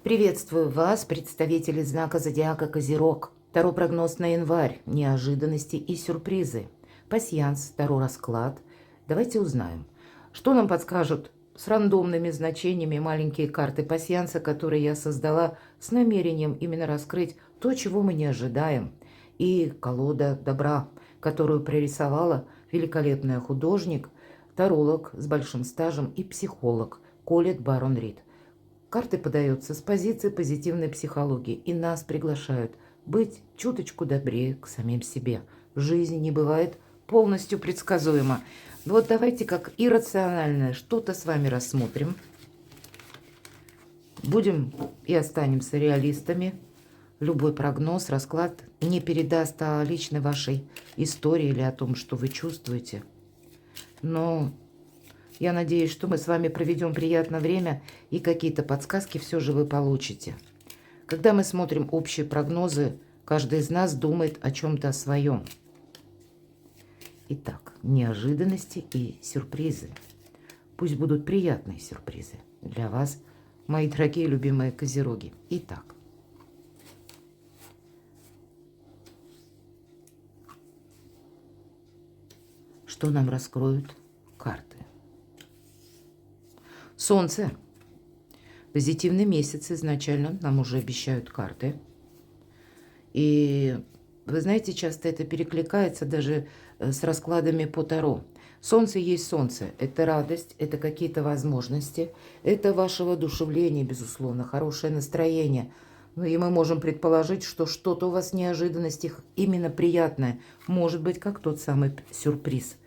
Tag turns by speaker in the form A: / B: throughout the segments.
A: Приветствую вас, представители знака зодиака Козерог. Таро прогноз на январь, неожиданности и сюрпризы. Пасьянс, Таро расклад. Давайте узнаем, что нам подскажут с рандомными значениями маленькие карты пасьянса, которые я создала с намерением именно раскрыть то, чего мы не ожидаем. И колода добра, которую прорисовала великолепная художник, таролог с большим стажем и психолог Колет Барон Рид. Карты подаются с позиции позитивной психологии и нас приглашают быть чуточку добрее к самим себе. Жизнь не бывает полностью предсказуема. Вот давайте как иррациональное что-то с вами рассмотрим. Будем и останемся реалистами. Любой прогноз, расклад не передаст о личной вашей истории или о том, что вы чувствуете. Но я надеюсь, что мы с вами проведем приятное время и какие-то подсказки все же вы получите. Когда мы смотрим общие прогнозы, каждый из нас думает о чем-то своем. Итак, неожиданности и сюрпризы. Пусть будут приятные сюрпризы для вас, мои дорогие любимые козероги. Итак, что нам раскроют карты? Солнце. Позитивный месяц изначально нам уже обещают карты. И вы знаете, часто это перекликается даже с раскладами по Таро. Солнце есть солнце. Это радость, это какие-то возможности, это ваше воодушевление, безусловно, хорошее настроение. Ну и мы можем предположить, что что-то у вас в неожиданностях именно приятное. Может быть, как тот самый сюрприз.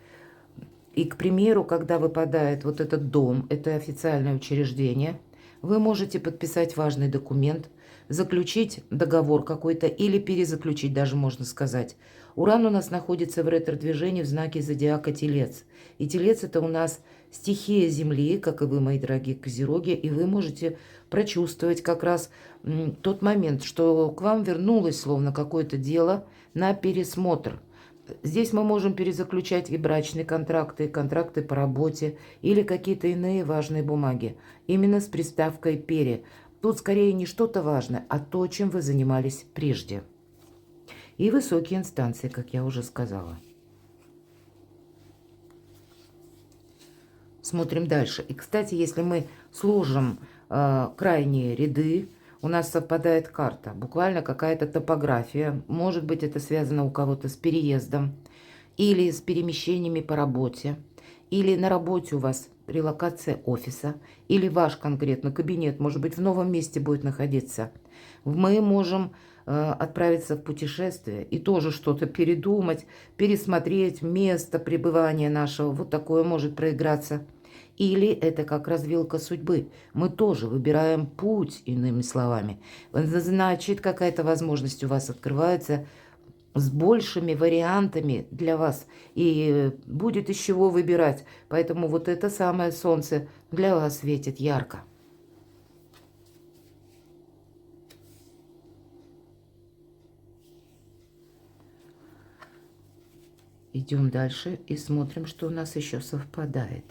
A: И, к примеру, когда выпадает вот этот дом, это официальное учреждение, вы можете подписать важный документ, заключить договор какой-то или перезаключить даже, можно сказать. Уран у нас находится в ретро-движении в знаке зодиака Телец. И Телец – это у нас стихия Земли, как и вы, мои дорогие козероги, и вы можете прочувствовать как раз тот момент, что к вам вернулось словно какое-то дело на пересмотр. Здесь мы можем перезаключать и брачные контракты, и контракты по работе или какие-то иные важные бумаги. Именно с приставкой «пере». Тут скорее не что-то важное, а то, чем вы занимались прежде. И высокие инстанции, как я уже сказала. Смотрим дальше. И, кстати, если мы сложим крайние ряды, у нас совпадает карта, буквально какая-то топография. Может быть, это связано у кого-то с переездом или с перемещениями по работе, или на работе у вас релокация офиса, или ваш конкретно кабинет, может быть, в новом месте будет находиться. Мы можем отправиться в путешествие и тоже что-то передумать, пересмотреть место пребывания нашего. Вот такое может проиграться. Или это как развилка судьбы. Мы тоже выбираем путь, иными словами. Значит, какая-то возможность у вас открывается с большими вариантами для вас. И будет из чего выбирать. Поэтому вот это самое солнце для вас светит ярко. Идем дальше и смотрим, что у нас еще совпадает.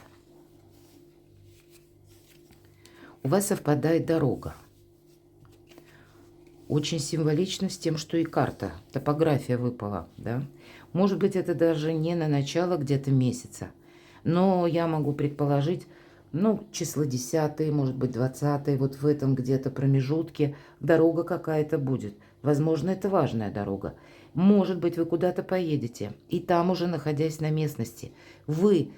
A: У вас совпадает дорога. Очень символично с тем, что и карта, топография выпала, да. Может быть, это даже не на начало где-то месяца, но я могу предположить, ну, число 10, может быть, 20, вот в этом где-то промежутке дорога какая-то будет. Возможно, это важная дорога. Может быть, вы куда-то поедете, и там уже, находясь на местности, вы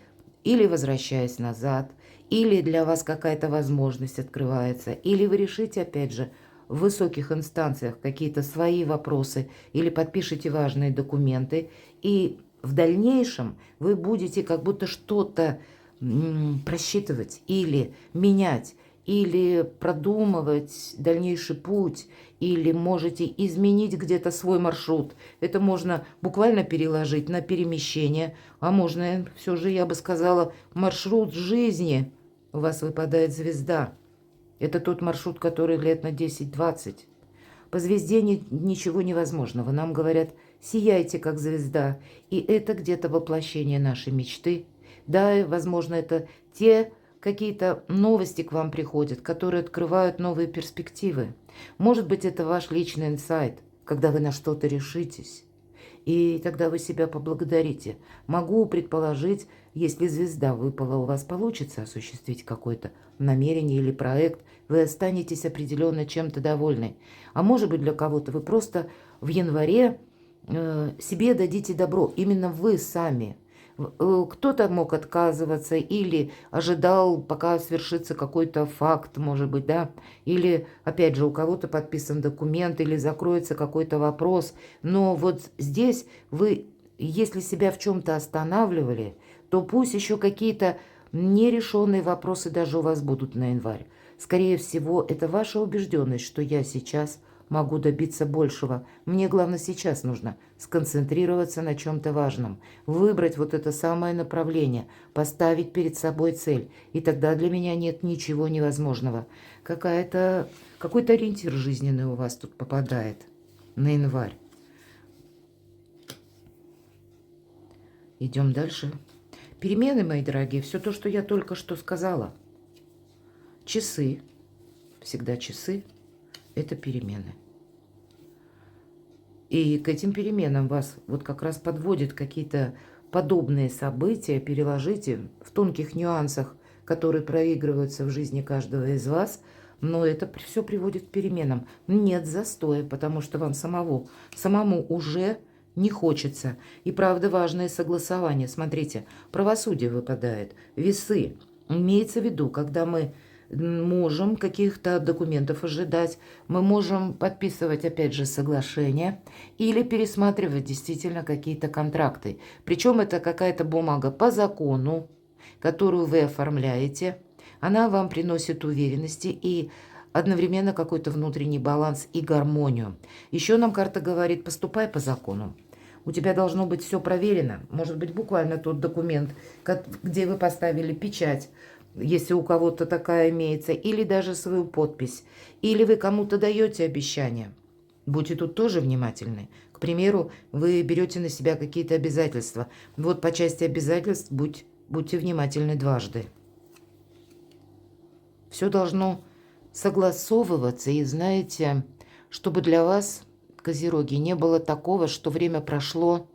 A: или возвращаясь назад, или для вас какая-то возможность открывается, или вы решите, опять же, в высоких инстанциях какие-то свои вопросы, или подпишите важные документы, и в дальнейшем вы будете как будто что-то просчитывать, или менять, или продумывать дальнейший путь, или можете изменить где-то свой маршрут. Это можно буквально переложить на перемещение, а можно все же, я бы сказала, маршрут жизни. У вас выпадает звезда. Это тот маршрут, который лет на 10-20. По звезде ничего невозможного. Нам говорят, сияйте, как звезда. И это где-то воплощение нашей мечты. Да, возможно, это те какие-то новости к вам приходят, которые открывают новые перспективы. Может быть, это ваш личный инсайт, когда вы на что-то решитесь. И тогда вы себя поблагодарите. Могу предположить, если звезда выпала, у вас получится осуществить какое-то намерение или проект, вы останетесь определенно чем-то довольны. А может быть, для кого-то вы просто в январе себе дадите добро, именно вы сами. Кто-то мог отказываться или ожидал, пока свершится какой-то факт, может быть, да, или, опять же, у кого-то подписан документ или закроется какой-то вопрос. Но вот здесь вы, если себя в чем-то останавливали, то пусть еще какие-то нерешенные вопросы даже у вас будут на январь. Скорее всего, это ваша убежденность, что я сейчас могу добиться большего. Мне, главное, сейчас нужно сконцентрироваться на чем-то важном, выбрать вот это самое направление, поставить перед собой цель. И тогда для меня нет ничего невозможного. Какой-то ориентир жизненный у вас тут попадает на январь. Идем дальше. Перемены, мои дорогие, все то, что я только что сказала. Часы, всегда часы. Это перемены. И к этим переменам вас вот как раз подводят какие-то подобные события. Переложите в тонких нюансах, которые проигрываются в жизни каждого из вас. Но это все приводит к переменам. Нет застоя, потому что вам самому уже не хочется. И правда важное согласование. Смотрите, правосудие выпадает, весы. Имеется в виду, когда мы можем каких-то документов ожидать, мы можем подписывать, опять же, соглашения или пересматривать действительно какие-то контракты. Причем это какая-то бумага по закону, которую вы оформляете. Она вам приносит уверенности и одновременно какой-то внутренний баланс и гармонию. Еще нам карта говорит: поступай по закону. У тебя должно быть все проверено. Может быть, буквально тот документ, где вы поставили печать, если у кого-то такая имеется, или даже свою подпись, или вы кому-то даете обещание. Будьте тут тоже внимательны. К примеру, вы берете на себя какие-то обязательства. Вот по части обязательств будьте внимательны дважды. Все должно согласовываться, и знаете, чтобы для вас, козероги, не было такого, что время прошло,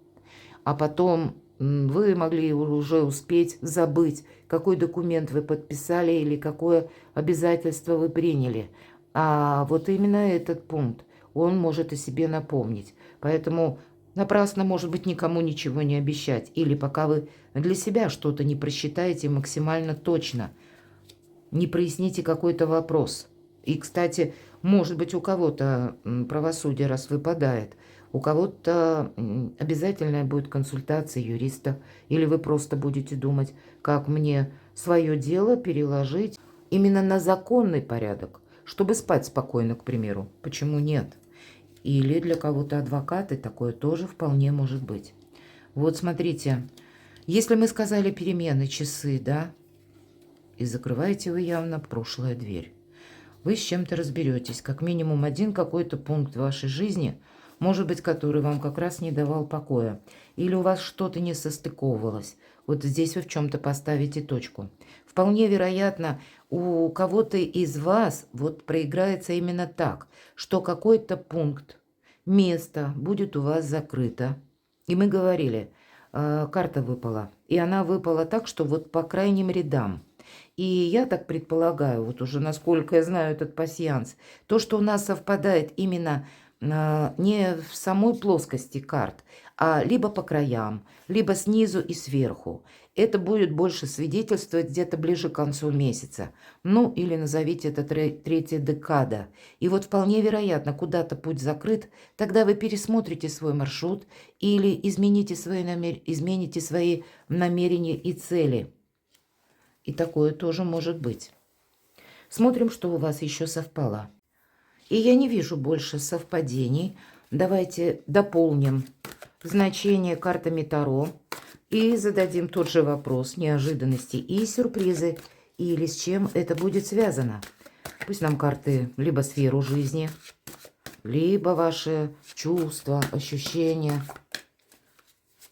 A: а потом вы могли уже успеть забыть, какой документ вы подписали или какое обязательство вы приняли. А вот именно этот пункт, он может о себе напомнить. Поэтому напрасно, может быть, никому ничего не обещать. Или пока вы для себя что-то не просчитаете максимально точно, не проясните какой-то вопрос. И, кстати, может быть, у кого-то правосудие раз выпадает, у кого-то обязательная будет консультация юриста, или вы просто будете думать, как мне свое дело переложить именно на законный порядок, чтобы спать спокойно, к примеру. Почему нет? Или для кого-то адвокаты, такое тоже вполне может быть. Вот смотрите, если мы сказали перемены, часы, да, и закрываете вы явно прошлую дверь. Вы с чем-то разберетесь, как минимум один какой-то пункт в вашей жизни, может быть, который вам как раз не давал покоя. Или у вас что-то не состыковывалось. Вот здесь вы в чем-то поставите точку. Вполне вероятно, у кого-то из вас вот проиграется именно так, что какой-то пункт, место будет у вас закрыто. И мы говорили, карта выпала. И она выпала так, что вот по крайним рядам. И я так предполагаю, вот уже насколько я знаю этот пасьянс, то, что у нас совпадает именно не в самой плоскости карт, а либо по краям, либо снизу и сверху. Это будет больше свидетельствовать где-то ближе к концу месяца. Ну, или назовите это третья декада. И вот вполне вероятно, куда-то путь закрыт, тогда вы пересмотрите свой маршрут или измените свои намерения и цели. И такое тоже может быть. Смотрим, что у вас еще совпало. И я не вижу больше совпадений. Давайте дополним значение картами Таро и зададим тот же вопрос: неожиданности и сюрпризы, или с чем это будет связано. Пусть нам карты либо сферу жизни, либо ваши чувства, ощущения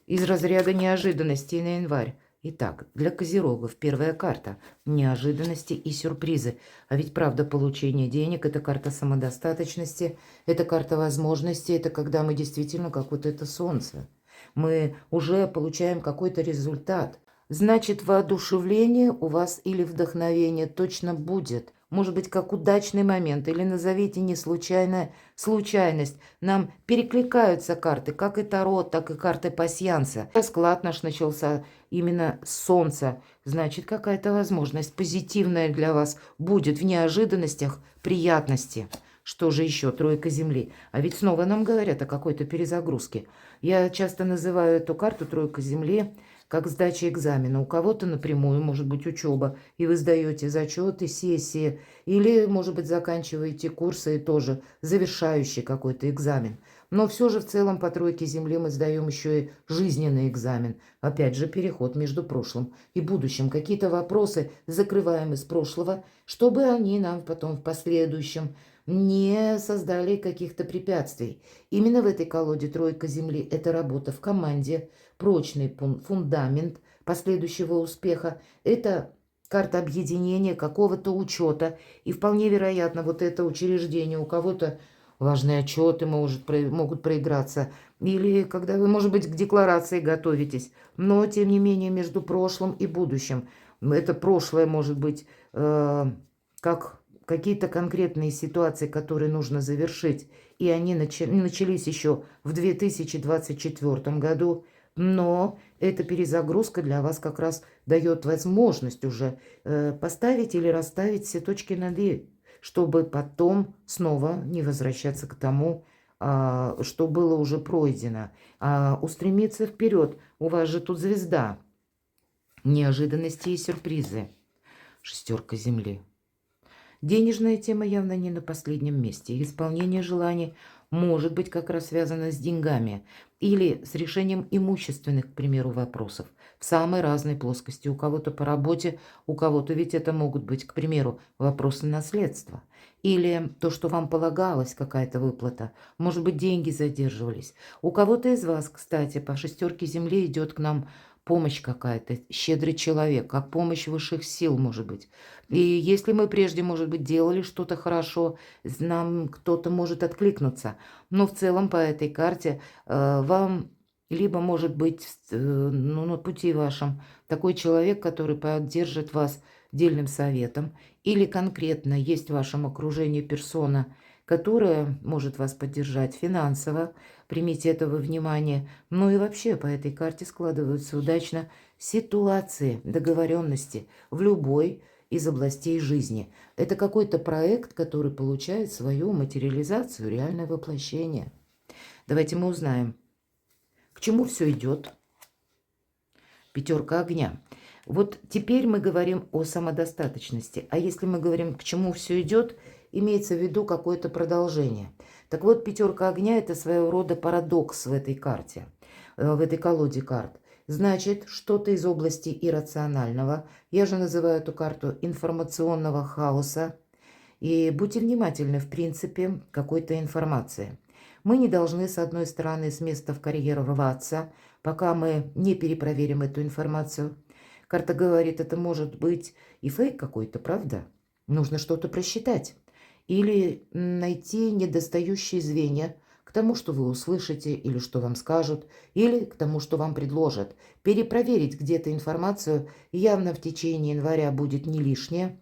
A: из разряда неожиданностей на январь. Итак, для козерогов первая карта – неожиданности и сюрпризы. А ведь правда получение денег – это карта самодостаточности, это карта возможностей, это когда мы действительно как вот это солнце. Мы уже получаем какой-то результат. Значит, воодушевление у вас или вдохновение точно будет. Может быть, как удачный момент, или назовите не случайная случайность. Нам перекликаются карты, как и Таро, так и карты пасьянса. Расклад наш начался именно с Солнца. Значит, какая-то возможность позитивная для вас будет в неожиданностях, приятности. Что же еще? Тройка Земли. А ведь снова нам говорят о какой-то перезагрузке. Я часто называю эту карту «Тройка Земли» как сдача экзамена. У кого-то напрямую, может быть, учеба, и вы сдаете зачеты, сессии, или, может быть, заканчиваете курсы и тоже завершающий какой-то экзамен. Но все же в целом по тройке Земли мы сдаем еще и жизненный экзамен. Опять же, переход между прошлым и будущим. Какие-то вопросы закрываем из прошлого, чтобы они нам потом в последующем не создали каких-то препятствий. Именно в этой колоде тройка Земли – это работа в команде, прочный фундамент последующего успеха. Это карта объединения, какого-то учета. И вполне вероятно, вот это учреждение у кого-то важные отчеты могут проиграться. Или когда вы, может быть, к декларации готовитесь. Но, тем не менее, между прошлым и будущим. Это прошлое может быть как какие-то конкретные ситуации, которые нужно завершить. И они начались еще в 2024 году. Но эта перезагрузка для вас как раз дает возможность уже поставить или расставить все точки над «и», чтобы потом снова не возвращаться к тому, что было уже пройдено, а устремиться вперед. У вас же тут звезда. Неожиданности и сюрпризы. Шестерка Земли. Денежная тема явно не на последнем месте. Исполнение желаний может быть как раз связано с деньгами или с решением имущественных, к примеру, вопросов в самой разной плоскости. У кого-то по работе, у кого-то ведь это могут быть, к примеру, вопросы наследства. Или то, что вам полагалось, какая-то выплата. Может быть, деньги задерживались. У кого-то из вас, кстати, по шестерке Земли идет к нам помощь какая-то, щедрый человек, как помощь высших сил, может быть. И если мы прежде, может быть, делали что-то хорошо, нам кто-то может откликнуться. Но в целом по этой карте вам либо может быть на пути вашем такой человек, который поддержит вас дельным советом, или конкретно есть в вашем окружении персона, которая может вас поддержать финансово. Примите этого внимание. Ну и вообще по этой карте складываются удачно ситуации, договоренности в любой из областей жизни. Это какой-то проект, который получает свою материализацию, реальное воплощение. Давайте мы узнаем, к чему все идет. Пятерка огня. Вот теперь мы говорим о самодостаточности. А если мы говорим, к чему все идет, имеется в виду какое-то продолжение. Так вот, пятерка огня – это своего рода парадокс в этой карте, в этой колоде карт. Значит, что-то из области иррационального. Я же называю эту карту информационного хаоса. И будьте внимательны, в принципе, к какой-то информации. Мы не должны, с одной стороны, с места в карьер рваться, пока мы не перепроверим эту информацию. Карта говорит, это может быть и фейк какой-то, правда? Нужно что-то просчитать. Или найти недостающие звенья к тому, что вы услышите, или что вам скажут, или к тому, что вам предложат. Перепроверить где-то информацию явно в течение января будет не лишнее.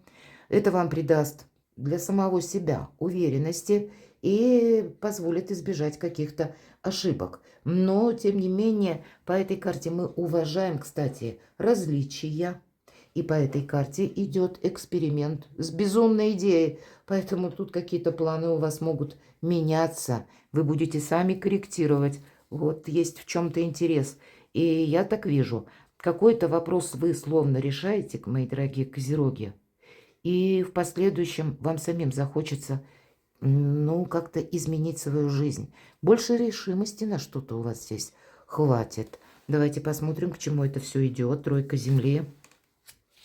A: Это вам придаст для самого себя уверенности и позволит избежать каких-то ошибок. Но, тем не менее, по этой карте мы уважаем, кстати, различия. И по этой карте идет эксперимент с безумной идеей. Поэтому тут какие-то планы у вас могут меняться. Вы будете сами корректировать. Вот есть в чем-то интерес. И я так вижу, какой-то вопрос вы словно решаете, мои дорогие козероги. И в последующем вам самим захочется, ну, как-то изменить свою жизнь. Больше решимости на что-то у вас здесь хватит. Давайте посмотрим, к чему это все идет. Тройка Земли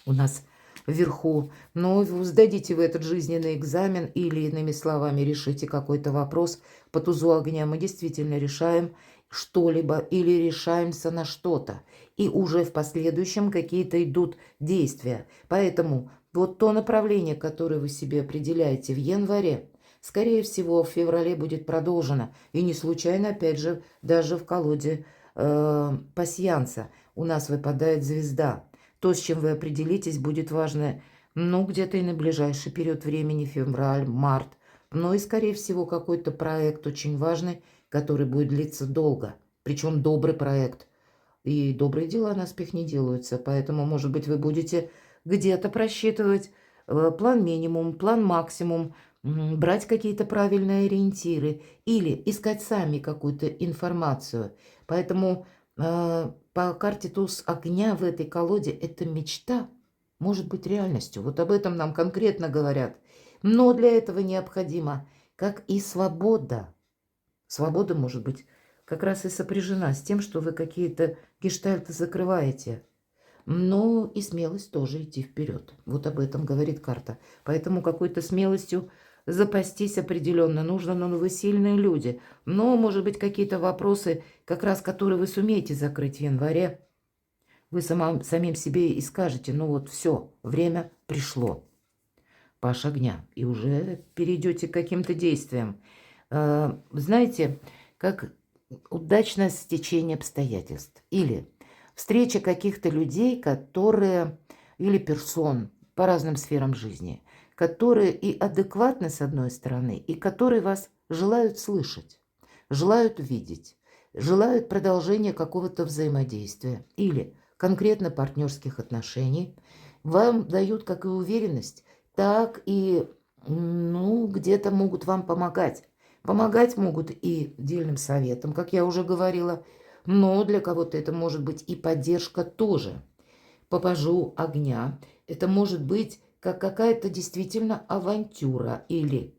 A: у нас вверху. Но сдадите вы этот жизненный экзамен или, иными словами, решите какой-то вопрос. По тузу огня мы действительно решаем что-либо или решаемся на что-то. И уже в последующем какие-то идут действия. Поэтому вот то направление, которое вы себе определяете в январе, скорее всего, в феврале будет продолжено. И не случайно, опять же, даже в колоде пасьянса у нас выпадает звезда. То, с чем вы определитесь, будет важно, ну, где-то и на ближайший период времени, февраль, март. Но и, скорее всего, какой-то проект очень важный, который будет длиться долго. Причем добрый проект. И добрые дела на спех не делаются. Поэтому, может быть, вы будете где-то просчитывать план минимум, план максимум, брать какие-то правильные ориентиры или искать сами какую-то информацию. Поэтому по карте туз огня в этой колоде эта мечта может быть реальностью. Вот об этом нам конкретно говорят. Но для этого необходимо, как и свобода. Свобода может быть как раз и сопряжена с тем, что вы какие-то гештальты закрываете. Но и смелость тоже идти вперед. Вот об этом говорит карта. Поэтому какой-то смелостью запастись определенно нужно, но вы сильные люди. Но, может быть, какие-то вопросы, как раз которые вы сумеете закрыть в январе, вы самим себе и скажете, ну вот все, время пришло. Паш огня. И уже перейдете к каким-то действиям. Знаете, как удачное стечение обстоятельств. Или встреча каких-то людей, которые, или персон по разным сферам жизни, которые и адекватны с одной стороны, и которые вас желают слышать, желают видеть, желают продолжения какого-то взаимодействия или конкретно партнерских отношений, вам дают как и уверенность, так и, ну, где-то могут вам помогать. Помогать могут и дельным советом, как я уже говорила, но для кого-то это может быть и поддержка тоже. Попажу огня. Это может быть как какая-то действительно авантюра или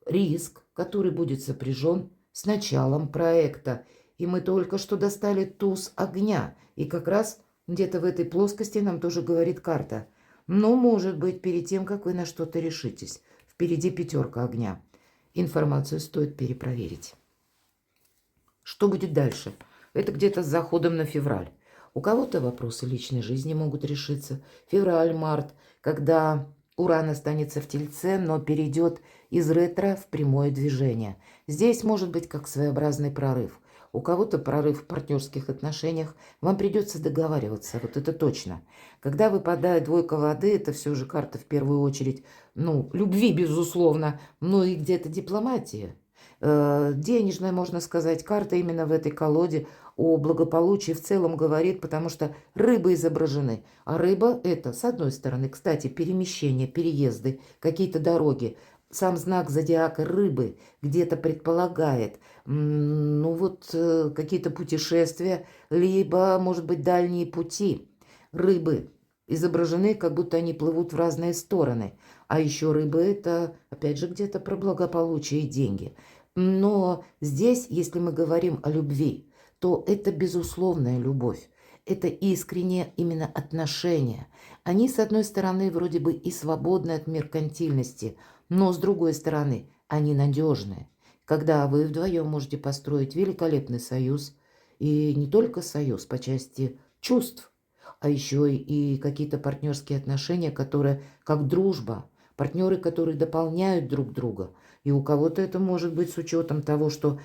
A: риск, который будет сопряжен с началом проекта. И мы только что достали туз огня. И как раз где-то в этой плоскости нам тоже говорит карта. Но, может быть, перед тем, как вы на что-то решитесь, впереди пятерка огня. Информацию стоит перепроверить. Что будет дальше? Это где-то с заходом на февраль. У кого-то вопросы личной жизни могут решиться. Февраль, март, когда Уран останется в Тельце, но перейдет из ретро в прямое движение. Здесь может быть как своеобразный прорыв. У кого-то прорыв в партнерских отношениях. Вам придется договариваться, вот это точно. Когда выпадает двойка воды, это все же карта в первую очередь, ну, любви, безусловно, но и где-то дипломатия. Денежная, можно сказать, карта именно в этой колоде о благополучии в целом говорит, потому что рыбы изображены. А рыба это, с одной стороны, кстати, перемещение, переезды, какие-то дороги. Сам знак зодиака рыбы где-то предполагает, ну вот, какие-то путешествия, либо, может быть, дальние пути. Рыбы изображены, как будто они плывут в разные стороны. А еще рыбы это, опять же, где-то про благополучие и деньги. Но здесь, если мы говорим о любви, то это безусловная любовь. Это искреннее именно отношения. Они, с одной стороны, вроде бы и свободны от меркантильности, но с другой стороны, они надежные. Когда вы вдвоем можете построить великолепный союз, и не только союз по части чувств, а еще и какие-то партнерские отношения, которые как дружба, партнеры, которые дополняют друг друга. И у кого-то это может быть с учетом того, что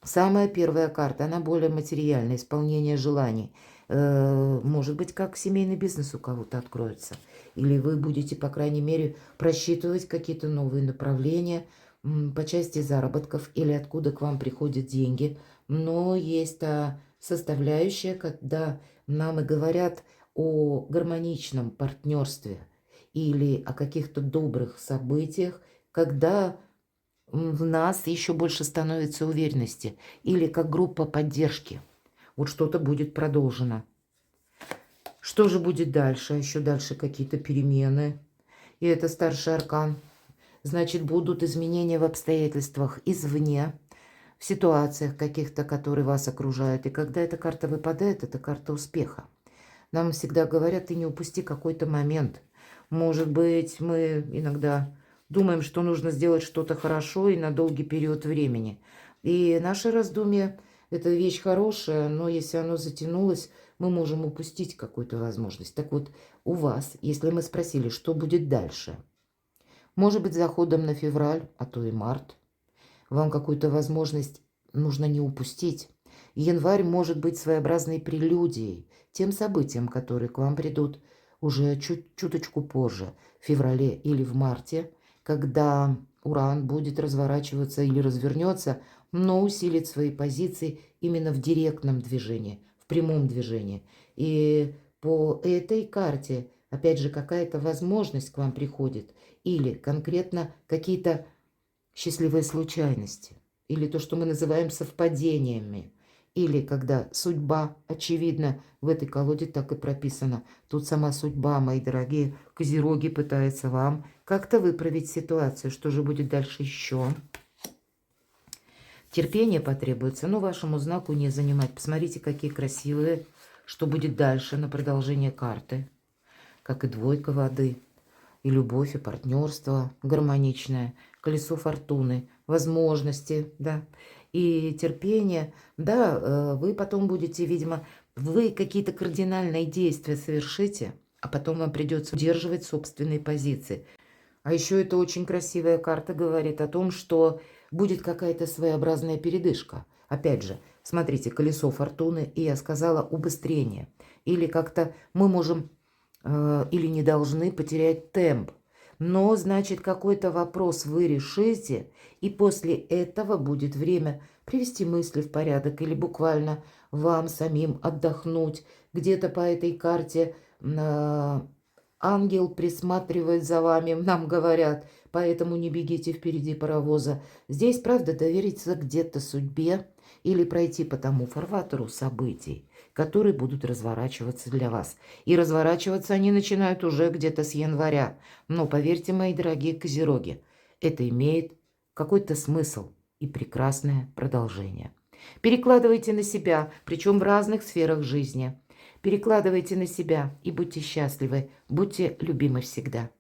A: самая первая карта, она более материальная, исполнение желаний. Может быть, как семейный бизнес у кого-то откроется. Или вы будете, по крайней мере, просчитывать какие-то новые направления по части заработков или откуда к вам приходят деньги. Но есть та составляющая, когда нам и говорят о гармоничном партнерстве или о каких-то добрых событиях, когда в нас еще больше становится уверенности, или как группа поддержки. Вот что-то будет продолжено. Что же будет дальше? Еще дальше какие-то перемены. И это старший аркан. Значит, будут изменения в обстоятельствах извне, в ситуациях каких-то, которые вас окружают. И когда эта карта выпадает, это карта успеха. Нам всегда говорят, ты не упусти какой-то момент. Может быть, мы иногда думаем, что нужно сделать что-то хорошо и на долгий период времени. И наше раздумье Это вещь хорошая, но если оно затянулось, мы можем упустить какую-то возможность. Так вот, у вас, если мы спросили, что будет дальше, может быть, заходом на февраль, а то и март, вам какую-то возможность нужно не упустить. Январь может быть своеобразной прелюдией, тем событиям, которые к вам придут уже чуточку позже, в феврале или в марте, когда Уран будет разворачиваться или развернется, но усилит свои позиции именно в директном движении, в прямом движении. И по этой карте, опять же, какая-то возможность к вам приходит, или конкретно какие-то счастливые случайности, или то, что мы называем совпадениями, или когда судьба, очевидно, в этой колоде так и прописана. Тут сама судьба, мои дорогие козероги, пытается вам как-то выправить ситуацию. Что же будет дальше еще? Терпение потребуется, но вашему знаку не занимать. Посмотрите, какие красивые, что будет дальше на продолжение карты. Как и двойка воды, и любовь, и партнерство гармоничное, колесо фортуны, возможности, да, и терпение. Да, вы потом будете, видимо, вы какие-то кардинальные действия совершите, а потом вам придется удерживать собственные позиции. А еще это очень красивая карта говорит о том, что будет какая-то своеобразная передышка. Опять же, смотрите, колесо фортуны, и я сказала убыстрение. Или как-то мы можем или не должны потерять темп. Но, значит, какой-то вопрос вы решите, и после этого будет время привести мысли в порядок или буквально вам самим отдохнуть. Где-то по этой карте ангел присматривает за вами, нам говорят, поэтому не бегите впереди паровоза. Здесь, правда, довериться где-то судьбе или пройти по тому фарватеру событий, которые будут разворачиваться для вас. И разворачиваться они начинают уже где-то с января. Но поверьте, мои дорогие козероги, это имеет какой-то смысл и прекрасное продолжение. Перекладывайте на себя, причем в разных сферах жизни. Перекладывайте на себя и будьте счастливы, будьте любимы всегда.